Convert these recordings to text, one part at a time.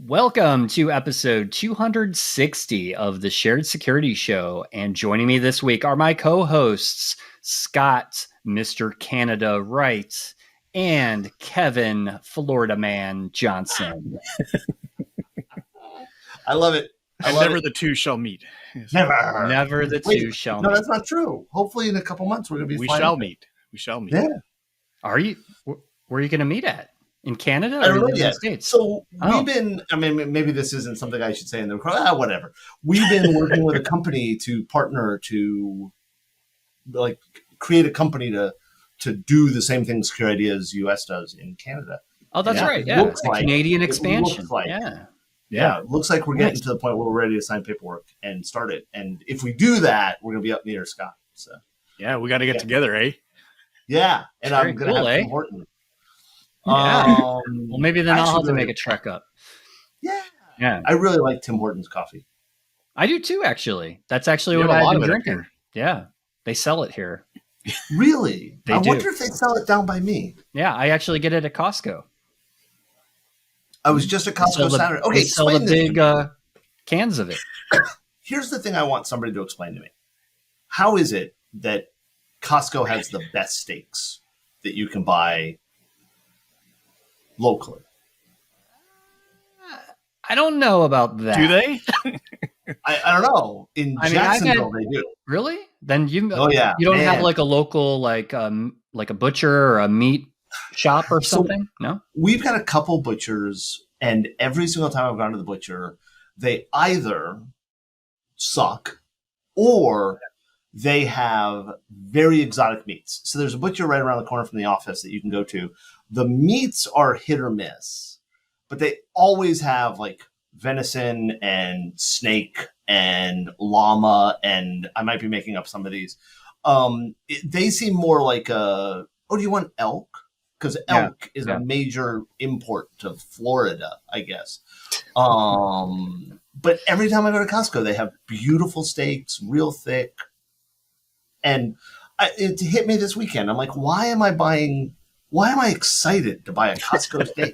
Welcome to episode 260 of the Shared Security Show. And joining me this week are my co-hosts, Scott, Mr. Canada Wright, and Kevin, Florida Man Johnson. I love it. Never the two shall meet. Never the two shall meet. No, that's not true. Hopefully in a couple months we're going to be We flying. shall meet. We shall meet. Yeah. Are you? Where are you going to meet at? In Canada I don't or in know the United yet. States? So we've been, I mean, maybe this isn't something I should say in the whatever. We've been working with a company to partner to like create a company to do the same thing Security as US does in Canada. Oh, that's Yeah, right. it Yeah. looks like- Canadian it expansion. looks like- Yeah. Yeah, it looks like we're getting Nice. to the point where we're ready to sign paperwork and start it. And if we do that, we're going to be up near Scott. So Yeah, we got to get Yeah. together, eh? yeah, and Very I'm going to cool, have eh? Tim Horton. Yeah. Well, maybe then I I'll have actually to really- make a trek up. Yeah, Yeah. I really like Tim Horton's coffee. I do too, actually. That's actually We what have a I've lot been of it up drinking. here. Yeah. They sell it here. Really? They I do. wonder if they sell it down by me. Yeah. I actually get it at Costco. I was just at They sell Costco Saturday. Okay, they sell the explain this big to me. cans of it. Here's the thing I want somebody to explain to me. How is it that Costco has the best steaks that you can buy locally? I don't know about that. Do they? I don't know. In I mean, I've Jacksonville, they do. Really? Then you Oh, yeah. you don't have Man. like a local like a butcher or a meat shop or So- something? No? We've got a couple butchers, and every single time I've gone to the butcher, they either suck or they have very exotic meats. So there's a butcher right around the corner from the office that you can go to. The meats are hit or miss, but they always have like venison and snake and llama, and I might be making up some of these. They seem more like do you want elk? Because elk is yeah. a major import to Florida, I guess. But every time I go to Costco, they have beautiful steaks, real thick. And it hit me this weekend. I'm like, why am I excited to buy a Costco steak?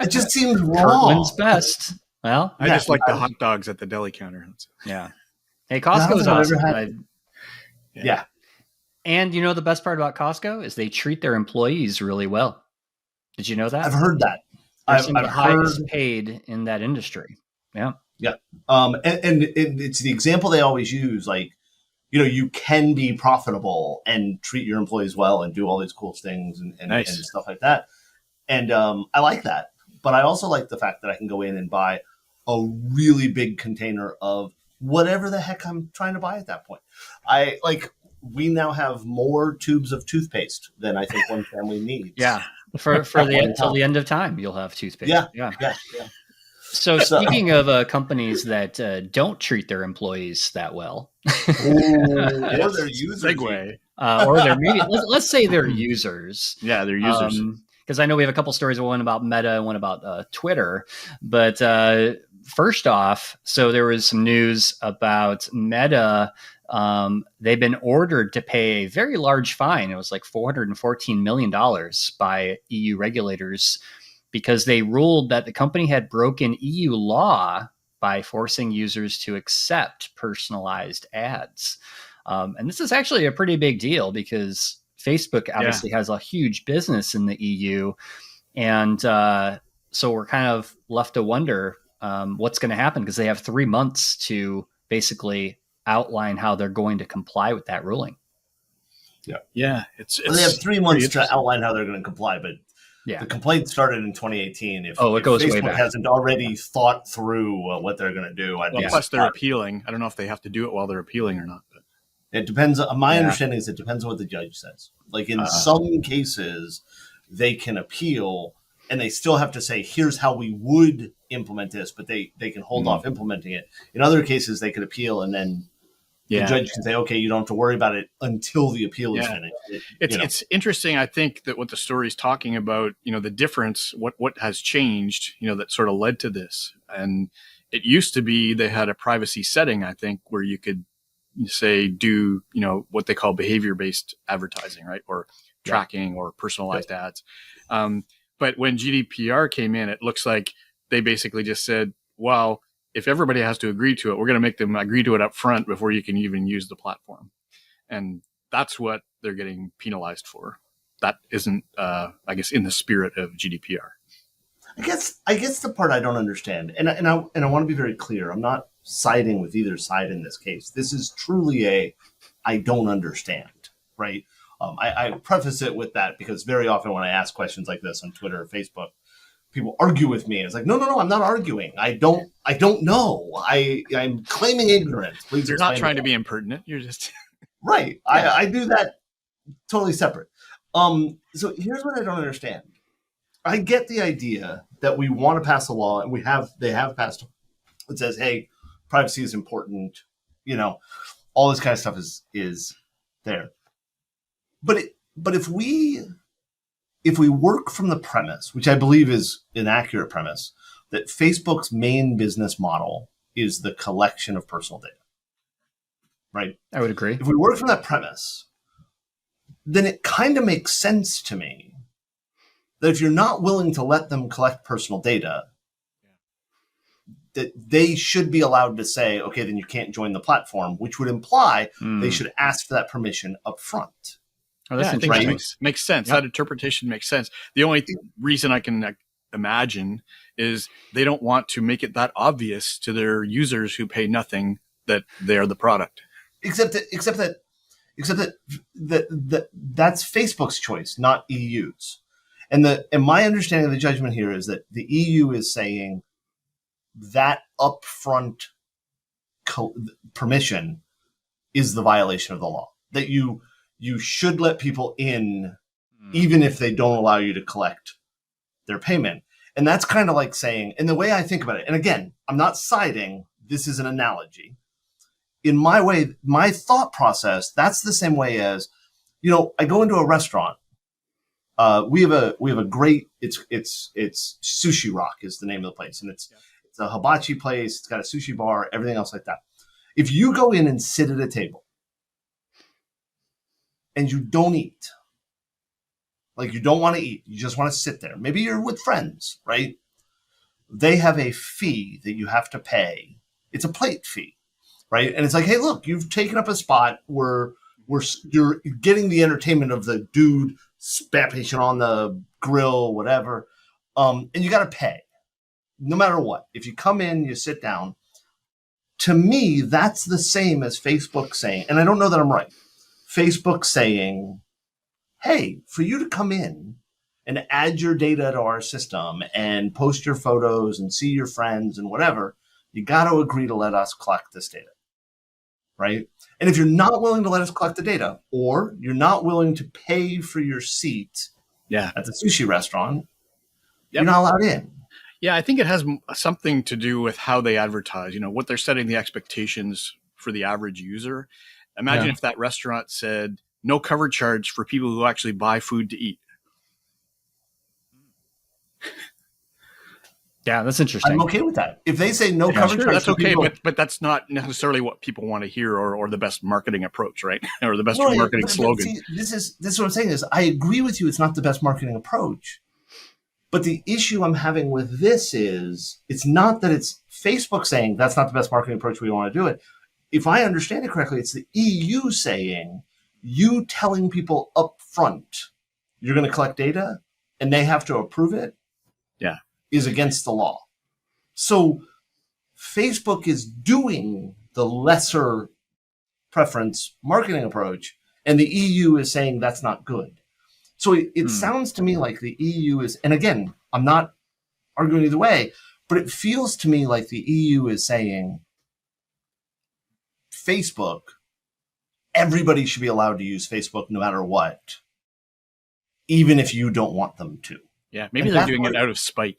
It just seems wrong. Kirtland's best. Well, I Yeah, just like the I- hot dogs at the deli counter. yeah. Hey, I don't Costco's think I've awesome. ever had- Yeah. And you know the best part about Costco is they treat their employees really well. Did you know that? I've heard that. They're I've some of the heard. highest paid in that industry. Yeah. And it's the example they always use. Like, you can be profitable and treat your employees well and do all these cool things and Nice. and stuff like that. And I like that. But I also like the fact that I can go in and buy a really big container of whatever the heck I'm trying to buy at that point. We now have more tubes of toothpaste than I think one family needs. Yeah. For till the end of time, you'll have toothpaste. Yeah. Yeah. Yeah. So So- speaking of companies that don't treat their employees that well, Or their users. Segue. or they're maybe let's say they're users. Yeah, they're users. Because I know we have a couple stories, one about Meta and one about Twitter. But first off, so there was some news about Meta. They've been ordered to pay a very large fine. It was like $414 million by EU regulators because they ruled that the company had broken EU law by forcing users to accept personalized ads. And this is actually a pretty big deal because Facebook obviously has a huge business in the EU. And so we're kind of left to wonder what's going to happen because they have 3 months to basically outline how they're going to comply with that ruling. Yeah, it's Well, they have 3 months to interesting. outline how they're going to comply, but Yeah. the complaint started in 2018. If It goes way Facebook back. hasn't already thought through what they're going to do, I'd Well, be plus they're surprised. appealing. I don't know if they have to do it while they're appealing or not. But It depends. My Yeah. understanding is it depends on what the judge says. Like in Uh-huh. some cases, they can appeal and they still have to say, here's how we would implement this, but they can hold off implementing it. In other cases, they could appeal and then the judge can say, okay, you don't have to worry about it until the appeal is Yeah. finished. It's interesting. I think that what the story's talking about, the difference, what has changed, that sort of led to this. And it used to be they had a privacy setting, I think, where you could say do, what they call behavior-based advertising, right? Or tracking or personalized ads. But when GDPR came in, it looks like they basically just said, well, if everybody has to agree to it, we're going to make them agree to it up front before you can even use the platform. And that's what they're getting penalized for. That isn't, I guess, in the spirit of GDPR. I guess the part I don't understand, and I want to be very clear, I'm not siding with either side in this case. This is truly I don't understand, right? I preface it with that because very often when I ask questions like this on Twitter or Facebook, people argue with me. It's like, no, I'm not arguing. I don't know. I'm claiming ignorance. Please. You're not trying to be impertinent. You're just right. Yeah. I do that totally separate. So here's what I don't understand. I get the idea that we want to pass a law, and they have passed. It says, hey, privacy is important. All this kind of stuff is there. But if we work from the premise, which I believe is an accurate premise, that Facebook's main business model is the collection of personal data, right? I would agree. If we work from that premise, then it kind of makes sense to me that if you're not willing to let them collect personal data, that they should be allowed to say, okay, then you can't join the platform, which would imply they should ask for that permission up front. Oh, that's interesting. Right? Makes sense. Yep. That interpretation makes sense. The only reason I can imagine is they don't want to make it that obvious to their users who pay nothing that they're the product. Except that that's Facebook's choice, not EU's. And my understanding of the judgment here is that the EU is saying that upfront permission is the violation of the law. That you should let people in even if they don't allow you to collect their payment. And that's kind of like saying, and the way I think about it, and again, I'm not siding, this is an analogy. In my way, my thought process, that's the same way as, I go into a restaurant. We have a great, it's Sushi Rock is the name of the place. And it's a hibachi place. It's got a sushi bar, everything else like that. If you go in and sit at a table and you don't eat, like you don't want to eat, you just want to sit there. Maybe you're with friends, right? They have a fee that you have to pay. It's a plate fee, right? And it's like, hey, look, you've taken up a spot where you're getting the entertainment of the dude spatting on the grill, whatever, and you got to pay, no matter what. If you come in, you sit down. To me, that's the same as Facebook saying, and I don't know that I'm right, Facebook saying, hey, for you to come in and add your data to our system and post your photos and see your friends and whatever, you got to agree to let us collect this data, right? And if you're not willing to let us collect the data, or you're not willing to pay for your seat at the sushi restaurant, you're not allowed in. Yeah, I think it has something to do with how they advertise, what they're setting the expectations for the average user. Imagine if that restaurant said, no cover charge for people who actually buy food to eat. Yeah, that's interesting. I'm okay with that. If they say no cover charge, that's okay, but that's not necessarily what people want to hear or the best marketing approach, right? Or the best marketing slogan. See, this is what I'm saying is I agree with you. It's not the best marketing approach. But the issue I'm having with this is it's not that it's Facebook saying that's not the best marketing approach, we want to do it. If I understand it correctly, it's the EU saying, you telling people up front you're going to collect data and they have to approve it is against the law. So Facebook is doing the lesser preference marketing approach and the EU is saying that's not good. So it sounds to me like the EU is, and again, I'm not arguing either way, but it feels to me like the EU is saying Facebook, everybody should be allowed to use Facebook no matter what, even if you don't want them to. Yeah, maybe they're doing it out of spite.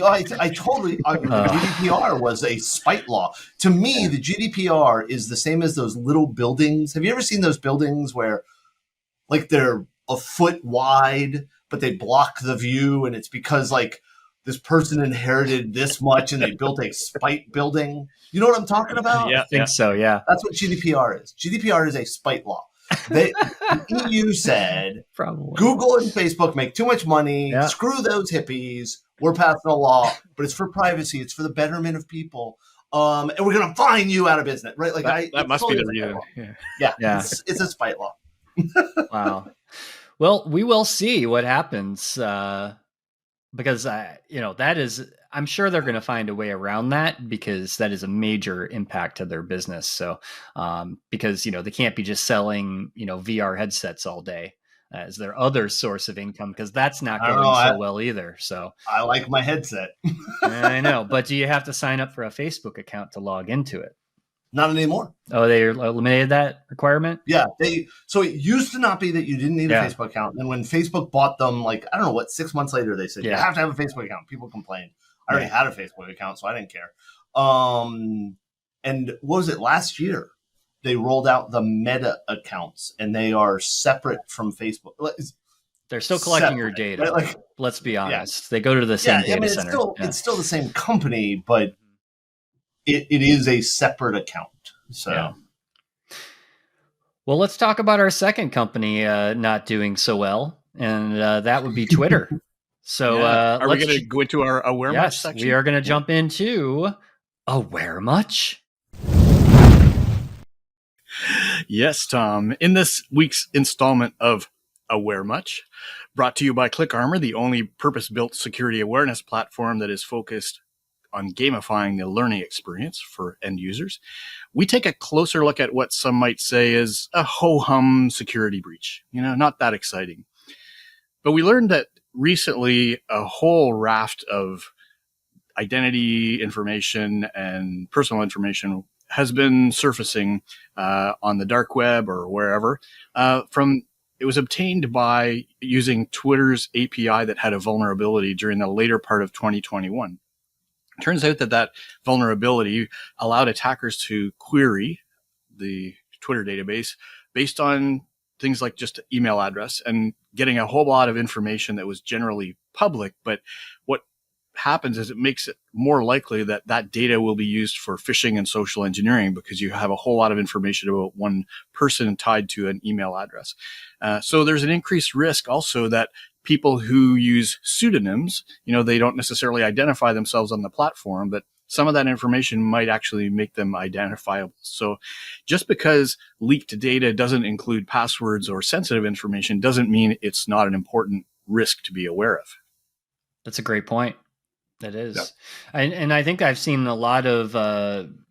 I totally. GDPR was a spite law. To me, the GDPR is the same as those little buildings. Have you ever seen those buildings where, like, they're a foot wide, but they block the view, and it's because like this person inherited this much and they built a spite building? You know what I'm talking about? Yeah, I think so. Yeah, that's what GDPR is. GDPR is a spite law. The EU said Probably. Google and Facebook make too much money. Yeah. Screw those hippies. We're passing a law, but it's for privacy. It's for the betterment of people. And we're going to fine you out of business, right? Like that must be the reason. Yeah. It's a spite law. Wow. Well, we will see what happens because that is. I'm sure they're going to find a way around that because that is a major impact to their business. So, because they can't be just selling VR headsets all day as their other source of income because that's not going so well either. So I like my headset. I know, but do you have to sign up for a Facebook account to log into it? Not anymore. Oh, they eliminated that requirement? Yeah. So it used to not be that you didn't need a Facebook account. And when Facebook bought them, 6 months later, they said, you have to have a Facebook account. People complained. I already had a Facebook account, so I didn't care. And what was it? Last year, they rolled out the Meta accounts, and they are separate from Facebook. They're still collecting your data. Right? Let's be honest. They go to the same data center. It's still the same company, but it is a separate account. So, well, let's talk about our second company not doing so well, and that would be Twitter. So, are we going to go into our Aware Much section? We are going to jump into Aware Much. Yes, Tom. In this week's installment of Aware Much, brought to you by ClickArmor, the only purpose-built security awareness platform that is focused on gamifying the learning experience for end users, we take a closer look at what some might say is a ho-hum security breach. Not that exciting. But we learned that recently a whole raft of identity information and personal information has been surfacing on the dark web or wherever. It was obtained by using Twitter's API that had a vulnerability during the later part of 2021. It turns out that vulnerability allowed attackers to query the Twitter database based on things like just email address and getting a whole lot of information that was generally public. But what happens is it makes it more likely that data will be used for phishing and social engineering because you have a whole lot of information about one person tied to an email address. So there's an increased risk also that people who use pseudonyms, they don't necessarily identify themselves on the platform, but some of that information might actually make them identifiable. So just because leaked data doesn't include passwords or sensitive information doesn't mean it's not an important risk to be aware of. That's a great point. That is. Yep. And I think I've seen a lot of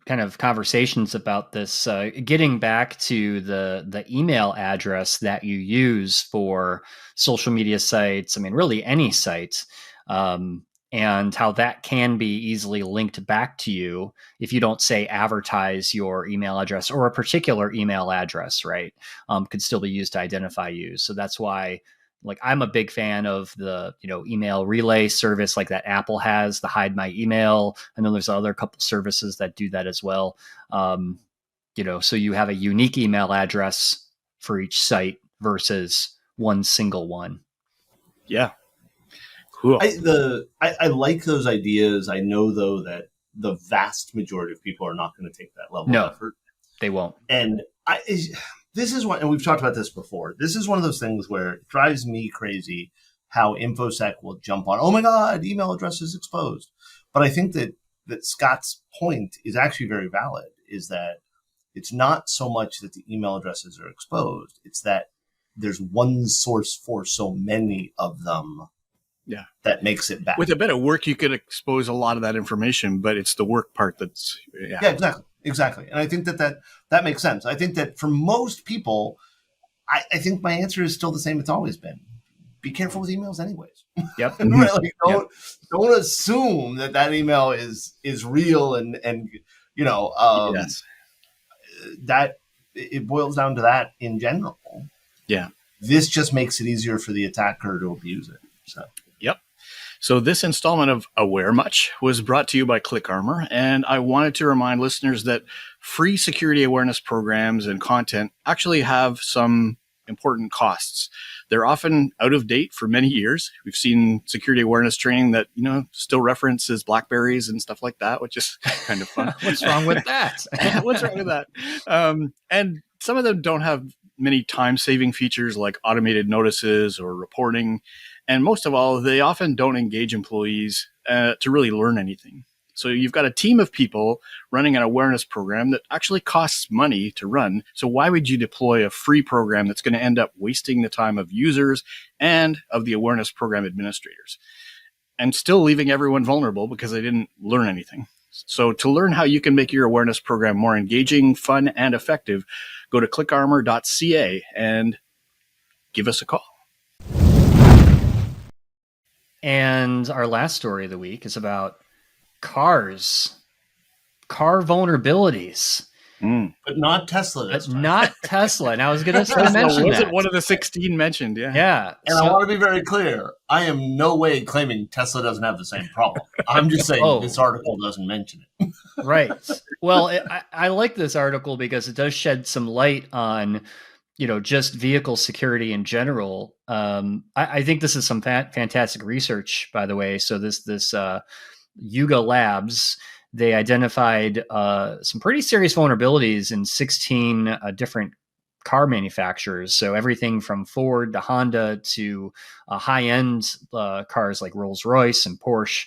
kind of conversations about this, getting back to the email address that you use for social media sites. I mean, really any site. And how that can be easily linked back to you if you don't, say, advertise your email address or a particular email address, right? Could still be used to identify you. So that's why, I'm a big fan of the, email relay service like that Apple has, the hide my email. I know there's other couple services that do that as well. So you have a unique email address for each site versus one single one. Yeah. Cool. I like those ideas. I know, though, that the vast majority of people are not going to take that level of effort. They won't. And this is one, and we've talked about this before. This is one of those things where it drives me crazy how InfoSec will jump on, oh my God, email address is exposed. But I think that Scott's point is actually very valid, is that it's not so much that the email addresses are exposed. It's that there's one source for so many of them. Yeah, that makes it bad. With a bit of work, you could expose a lot of that information, but it's the work part that's exactly. And I think that makes sense. I think that for most people, I think my answer is still the same it's always been. Be careful with emails, anyways. Yep. Don't assume that email is real and yes. That it boils down to that in general. Yeah. This just makes it easier for the attacker to abuse it. So. Yep. So this installment of Aware Much was brought to you by ClickArmor, and I wanted to remind listeners that free security awareness programs and content actually have some important costs. They're often out of date for many years. We've seen security awareness training that, still references BlackBerries and stuff like that, which is kind of fun. What's wrong with that? What's wrong with that? And some of them don't have many time-saving features like automated notices or reporting. And most of all, they often don't engage employees to really learn anything. So you've got a team of people running an awareness program that actually costs money to run. So why would you deploy a free program that's going to end up wasting the time of users and of the awareness program administrators and still leaving everyone vulnerable because they didn't learn anything? So to learn how you can make your awareness program more engaging, fun, and effective, go to clickarmor.ca and give us a call. And our last story of the week is about car vulnerabilities. But not Tesla this time. Not Tesla. And I was going to mention wasn't that. one of the 16 mentioned. Yeah. Yeah. And I want to be very clear. I am no way claiming Tesla doesn't have the same problem. I'm just saying this article doesn't mention it. Right. Well, I like this article because it does shed some light on, just vehicle security in general. I think this is some fantastic research, by the way. So this Yuga Labs, they identified some pretty serious vulnerabilities in 16 different car manufacturers. So everything from Ford to Honda to high-end cars like Rolls-Royce and Porsche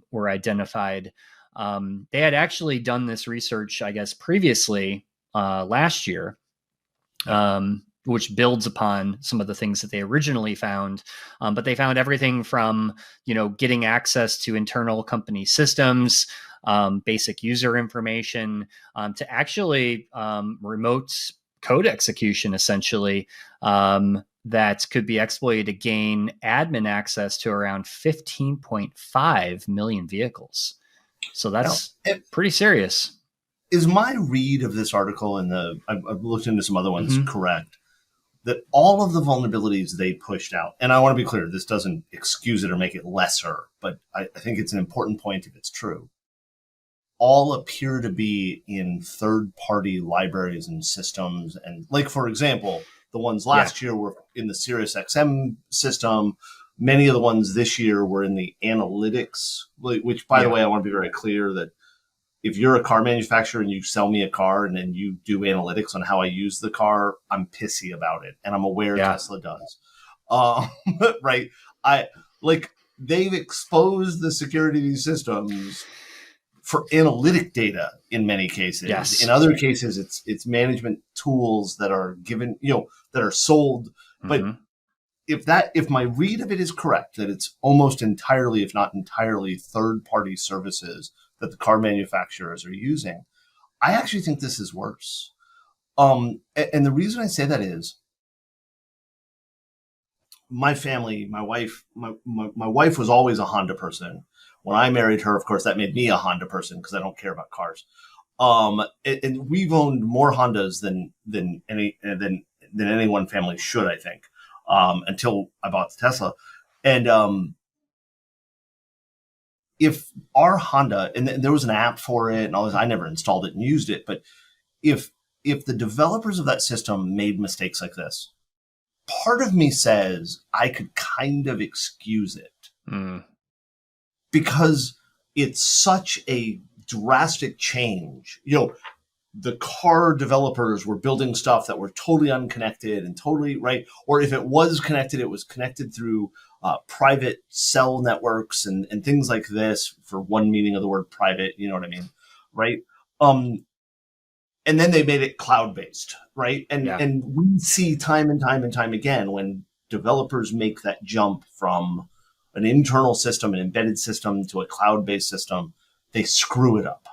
were identified. They had actually done this research, I guess, previously last year, which builds upon some of the things that they originally found. But they found everything from, getting access to internal company systems, basic user information, to actually remote code execution, essentially, that could be exploited to gain admin access to around 15.5 million vehicles. So that's pretty serious. Is my read of this article and I've looked into some other ones correct? That all of the vulnerabilities they pushed out, and I want to be clear, this doesn't excuse it or make it lesser, but I think it's an important point if it's true, all appear to be in third-party libraries and systems. And like, for example, the ones last year were in the SiriusXM system. Many of the ones this year were in the analytics, which, by the way, I want to be very clear that if you're a car manufacturer and you sell me a car and then you do analytics on how I use the car, I'm pissy about it. And I'm aware Tesla does. Right. They've exposed the security of these systems for analytic data in many cases. Yes. In other cases, it's management tools that are given, that are sold. But if my read of it is correct, that it's almost entirely, if not entirely, third-party services that the car manufacturers are using, I actually think this is worse. And the reason I say that is my family, my wife was always a Honda person. When I married her, of course, that made me a Honda person because I don't care about cars. And we've owned more Hondas than any one family should, I think, until I bought the Tesla. And if our Honda, and there was an app for it and all this, I never installed it and used it, but if the developers of that system made mistakes like this, part of me says I could kind of excuse it because it's such a drastic change. The car developers were building stuff that were totally unconnected and totally right. Or if it was connected, it was connected through private cell networks and things like this, for one meaning of the word private, you know what I mean? Right. And then they made it cloud-based, right? And we see time and time again when developers make that jump from an internal system, an embedded system, to a cloud-based system, they screw it up.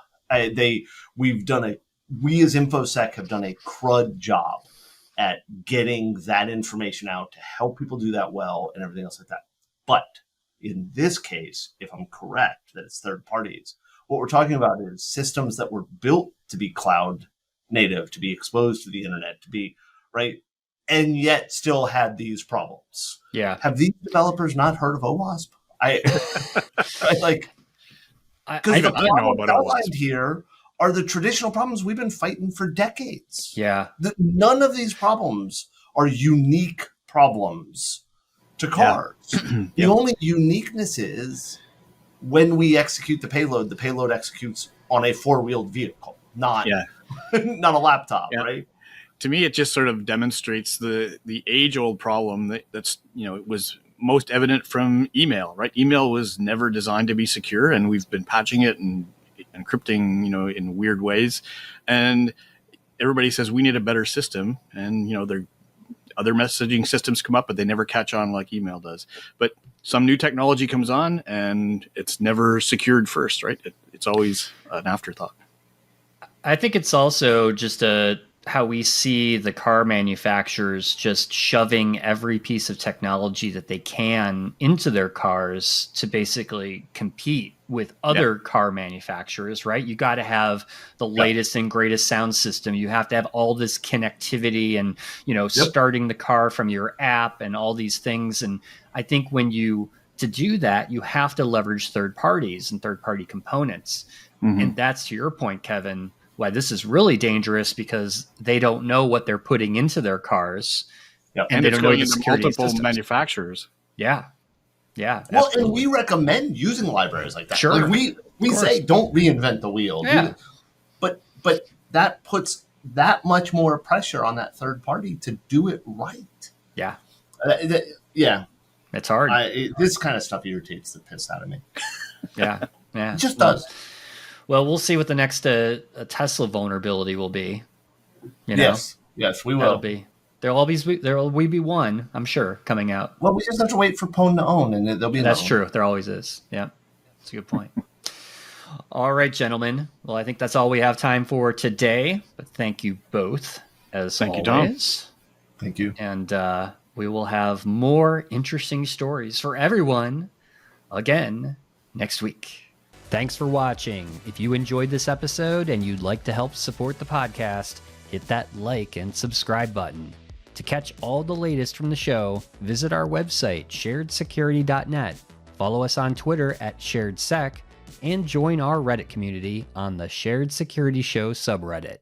We as InfoSec have done a crud job at getting that information out to help people do that well and everything else like that. But in this case, if I'm correct that it's third parties, what we're talking about is systems that were built to be cloud native, to be exposed to the internet, to be right, and yet still had these problems. Yeah. Have these developers not heard of OWASP? Because the problems outlined here are the traditional problems we've been fighting for decades. Yeah. None of these problems are unique problems to cars. The only uniqueness is when we execute the payload executes on a four-wheeled vehicle, not a laptop, right? to me, it just sort of demonstrates the age old problem that's, it was most evident from email, right? Email was never designed to be secure, and we've been patching it and encrypting, in weird ways. And everybody says we need a better system, and, other messaging systems come up, but they never catch on like email does. But some new technology comes on and it's never secured first, right? It's always an afterthought. I think it's also just how we see the car manufacturers just shoving every piece of technology that they can into their cars to basically compete with other car manufacturers, right? You got to have the latest and greatest sound system. You have to have all this connectivity and, starting the car from your app and all these things. And I think to do that, you have to leverage third parties and third party components. Mm-hmm. And that's, to your point, Kevin, why this is really dangerous, because they don't know what they're putting into their cars. Yep. And they don't know the security multiple systems. Manufacturers. Yeah. Yeah. Well, absolutely. And we recommend using libraries like that. Sure. Like we say, don't reinvent the wheel. Yeah. But that puts that much more pressure on that third party to do it right. Yeah. Yeah. It's hard. This kind of stuff irritates the piss out of me. Yeah. Yeah. It just does. Well, we'll see what the next Tesla vulnerability will be. Yes, we will. There'll always be one, I'm sure, coming out. Well, we just have to wait for Pwn to own, and there'll be another. That's true. There always is. Yeah, that's a good point. All right, gentlemen. Well, I think that's all we have time for today. But thank you both, thank you, Tom. Thank you. And we will have more interesting stories for everyone again next week. Thanks for watching. If you enjoyed this episode and you'd like to help support the podcast, hit that like and subscribe button. To catch all the latest from the show, visit our website, sharedsecurity.net. Follow us on Twitter at SharedSec, and join our Reddit community on the Shared Security Show subreddit.